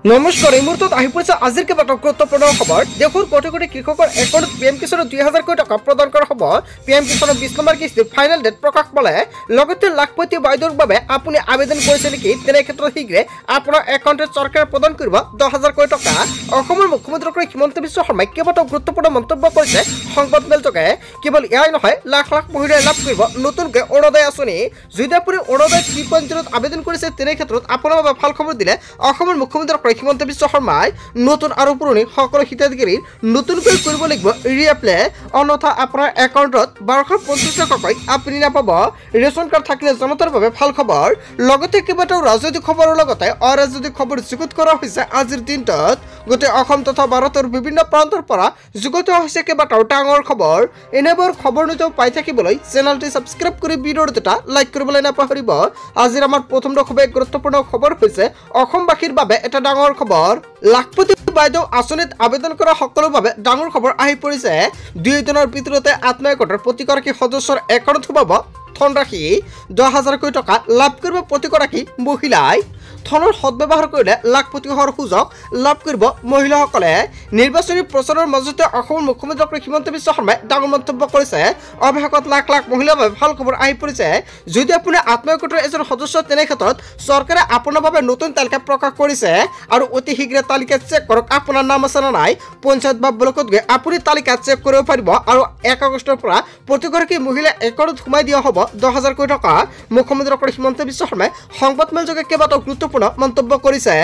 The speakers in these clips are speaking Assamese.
নমস্কাৰ এই মুহূৰ্তত আহি পৰিছে আজিৰ কেইবাটাও গুৰুত্বপূৰ্ণ খবৰ। দেশৰ কোটি কোটি কৃষকৰ একাউণ্টত পিএম কিষাণৰ 2000 কোটি টকা প্ৰদান কৰা হ'ব। পিএম কিষাণৰ 20 নম্বৰ কিস্তিৰ ফাইনেল ডেট প্ৰকাশ পালে। লগতে লাখপতি বাইদেউৰ বাবে আপুনি আবেদন কৰিছে নেকি? তেনে ক্ষেত্ৰত শীঘ্ৰে আপোনাৰ একাউণ্টত চৰকাৰে প্ৰদান কৰিব 10,000 কোটি টকা। অসমৰ মুখ্যমন্ত্ৰী হিমন্ত বিশ্ব শৰ্মাই কেইবাটাও গুৰুত্বপূৰ্ণ মন্তব্য কৰিছে সংবাদমেলযোগে। কেৱল এয়াই নহয়, লাখ লাখ মহিলাই লাভ কৰিব নতুনকৈ অৰুণোদয় আঁচনি। যদি আপুনি অৰুণোদয় 3.0ত আবেদন কৰিছে, তেনে ক্ষেত্ৰত আপোনাৰ বাবে ভাল খবৰ দিলে অসমৰ মুখ্যমন্ত্ৰী হিমন্ত বিশ্ব শৰ্মাই নতুন আৰু পুৰণি সকলো হিতাধিকাৰীৰ নতুনকৈ কৰিব লাগিব ৰিএপ্লাই, অন্যথা আপোনাৰ একাউণ্টত 1250 টকাকৈ আপুনি নাপাব। ৰেচন কাৰ্ড থাকিলে জনতাৰ বাবে ভাল খবৰ। লগতে কেইবাটাও ৰাজনৈতিক খবৰৰ লগতে অৰাজনৈতিক খবৰ যুগুত কৰা হৈছে আজিৰ দিনটোত। গোটেই অসম তথা ভাৰতৰ বিভিন্ন প্ৰান্তৰ পৰা যুগুত হৈছে কেইবাটাও ডাঙৰ খবৰ। এনেবোৰ খবৰ নিতৌ পাই থাকিবলৈ চেনেলটি ছাবস্ক্ৰাইব কৰি ভিডিঅ'টো এটা লাইক কৰিবলৈ নাপাহৰিব। আজিৰ আমাৰ প্ৰথম খুবেই গুৰুত্বপূৰ্ণ খবৰ হৈছে অসমবাসীৰ বাবে এটা ডাঙৰ খবৰ। লাখপতি বাইদেউ আঁচনিত আবেদন কৰা সকলৰ বাবে ডাঙৰ খবৰ আহি পৰিছে। 2 দিনৰ ভিতৰতে আত্মীয় গোটৰ প্ৰতিগৰাকী সদস্যৰ একাউণ্টত সোমাব ধনৰাশি। 10,000 কোটি টকা লাভ কৰিব প্ৰতিগৰাকী মহিলাই। ধনৰ সদ্ব্যৱহাৰ কৰিলে লাখপতি হোৱাৰ সুযোগ লাভ কৰিব মহিলাসকলে। নিৰ্বাচনী প্ৰচাৰৰ মাজতে অসমৰ মুখ্যমন্ত্ৰী হিমন্ত বিশ্ব শৰ্মাই ডাঙৰ মন্তব্য কৰিছে। অৱশেষত লাখ লাখ মহিলাৰ বাবে ভাল খবৰ আহি পৰিছে। যদি আপুনি আত্মীয় গোটৰ এজন সদস্য, তেনে ক্ষেত্ৰত চৰকাৰে আপোনাৰ বাবে নতুন তালিকা প্ৰকাশ কৰিছে আৰু অতি শীঘ্ৰে তালিকা চেক কৰক আপোনাৰ নাম আছে নে নাই। পঞ্চায়ত বা ব্লকত গৈ আপুনি তালিকা চেক কৰিব পাৰিব আৰু 1 আগষ্টৰ পৰা প্ৰতিগৰাকী মহিলা একাউণ্টত সোমাই দিয়া হ'ব 10,000 কোটি টকা। মুখ্যমন্ত্ৰী হিমন্ত বিশ্ব শৰ্মাই সংবাদমেলযোগে কেইবাটাও গুৰুত্বপূৰ্ণ মন্তব্য কৰিছে।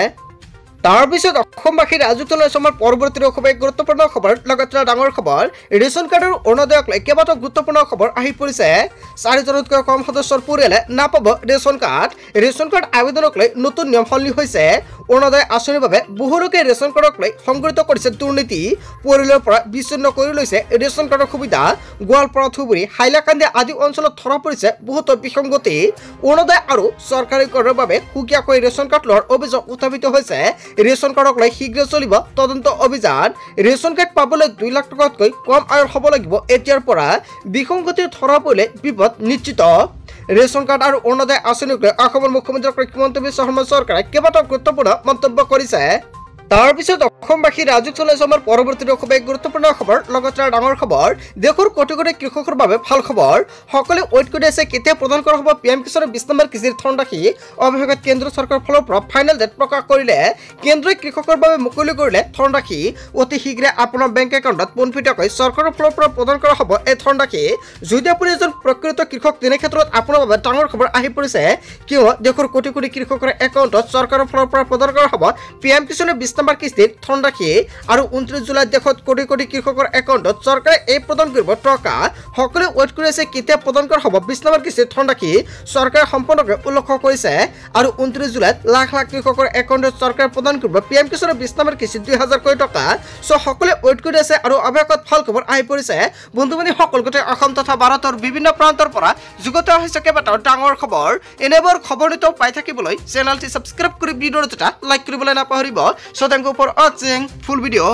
তাৰপিছত অসমবাসীৰ ৰাজত্ব লৈ চমৰ পৰৱৰ্তী খুবেই গুৰুত্বপূৰ্ণ খবৰ, লগতে ডাঙৰ খবৰ। ৰেচন কাৰ্ডৰ অৰুণোদয়ক লৈ কেইবাটাও গুৰুত্বপূৰ্ণ খবৰ আহি পৰিছে। 4জনতকৈ কম সদস্যৰ পৰিয়ালে নাপাব ৰেচন কাৰ্ড। ৰেচন কাৰ্ড আবেদনক লৈ নতুন নিয়ম সলনি হৈছে। অৰুণোদয় আঁচনিৰ বাবে বহু লোকে ৰেচন কাৰ্ডক লৈ সংঘটিত কৰিছে দুৰ্নীতি। পৰিয়ালৰ পৰা বিচ্ছিন্ন কৰি লৈছে ৰেচন কাৰ্ডৰ সুবিধা। গোৱালপাৰা, ধুবুৰী, হাইলাকান্দি আদি অঞ্চলত ধৰা পৰিছে বহুতো বিসংগতি। অৰুণোদয় আৰু চৰকাৰী কৰৰ বাবে সুকীয়াকৈ ৰেচন কাৰ্ড লোৱাৰ অভিযোগ উত্থাপিত হৈছে। ৰেচন কাৰ্ডক লৈ শীঘ্ৰে চলিব তদন্ত অভিযান। ৰেচন কাৰ্ড পাবলৈ 2 লাখ টকাতকৈ কম আয়ৰ হ'ব লাগিব এতিয়াৰ পৰা। বিসংগতি ধৰা পৰিলে বিপদ নিশ্চিত। ৰেচন কাৰ্ড আৰু অৰুণোদয় আঁচনিক লৈ অসমৰ মুখ্যমন্ত্ৰী হিমন্ত বিশ্ব শৰ্মা চৰকাৰে কেইবাটাও গুৰুত্বপূৰ্ণ মন্তব্য কৰিছে। তাৰপিছত অসমবাসীৰ ৰাজত্ব লৈ চমৰ পৰৱৰ্তী খুবেই গুৰুত্বপূৰ্ণ খবৰ, লগতে ডাঙৰ খবৰ। দেশৰ কোটি কোটি কৃষকৰ বাবে ভাল খবৰ। সকলোৱে ৱেইট কৰি আছে কেতিয়া প্ৰদান কৰা হ'ব পিএম কিষাণৰ 20 নম্বৰ কিস্তিৰ ধনৰাশি। অৱশেষত কেন্দ্ৰ চৰকাৰৰ ফালৰ পৰা ফাইনেল ডেট প্ৰকাশ কৰিলে। কেন্দ্ৰই কৃষকৰ বাবে মুকলি কৰিলে ধনৰাশি। অতি শীঘ্ৰে আপোনাৰ বেংক একাউণ্টত পোনপটীয়াকৈ চৰকাৰৰ ফালৰ পৰা প্ৰদান কৰা হ'ব এই ধনৰাশি। যদি আপুনি এজন প্ৰকৃত কৃষক, তেনে ক্ষেত্ৰত আপোনাৰ বাবে ডাঙৰ খবৰ আহি পৰিছে। কিয় দেশৰ কোটি কোটি কৃষকৰ একাউণ্টত চৰকাৰৰ ফালৰ পৰা প্ৰদান কৰা হ'ব পিএম কিষাণৰ 20 নম্বৰ কিস্তিৰ ধনৰাশি। আৰু 29 জুলাইত দেশত কোটি কোটি কৃষকৰ একাউণ্টত চৰকাৰে এই প্ৰদান কৰিব টকা। সকলোৱে ৱেইট কৰি আছে কেতিয়া প্ৰদান কৰা হ'ব 20 নম্বৰ কিস্তিৰ ধনৰাশি। চৰকাৰে সম্পূৰ্ণকৈ উল্লেখ কৰিছে। আৰু 29 জুলাইত লাখ লাখ কৃষকৰ একাউণ্টত চৰকাৰে প্ৰদান কৰিব পিএম কিষাণৰ 20 নম্বৰ কিস্তিৰ 2,000 কোটি টকা। সকলোৱে ৱেইট কৰি আছে আৰু অৱশেষত ভাল খবৰ আহি পৰিছে। বন্ধু-বান্ধৱীসকল, গোটেই অসম তথা ভাৰতৰ বিভিন্ন প্ৰান্তৰ পৰা যুগুত হৈছে কেইবাটাও ডাঙৰ খবৰ। এনেবোৰ খবৰ নিতৌ পাই থাকিবলৈ চেনেলটি ছাবস্ক্ৰাইব কৰি ভিডিঅ'টো এটা লাইক কৰিবলৈ নাপাহৰিব। So thank you for watching full video.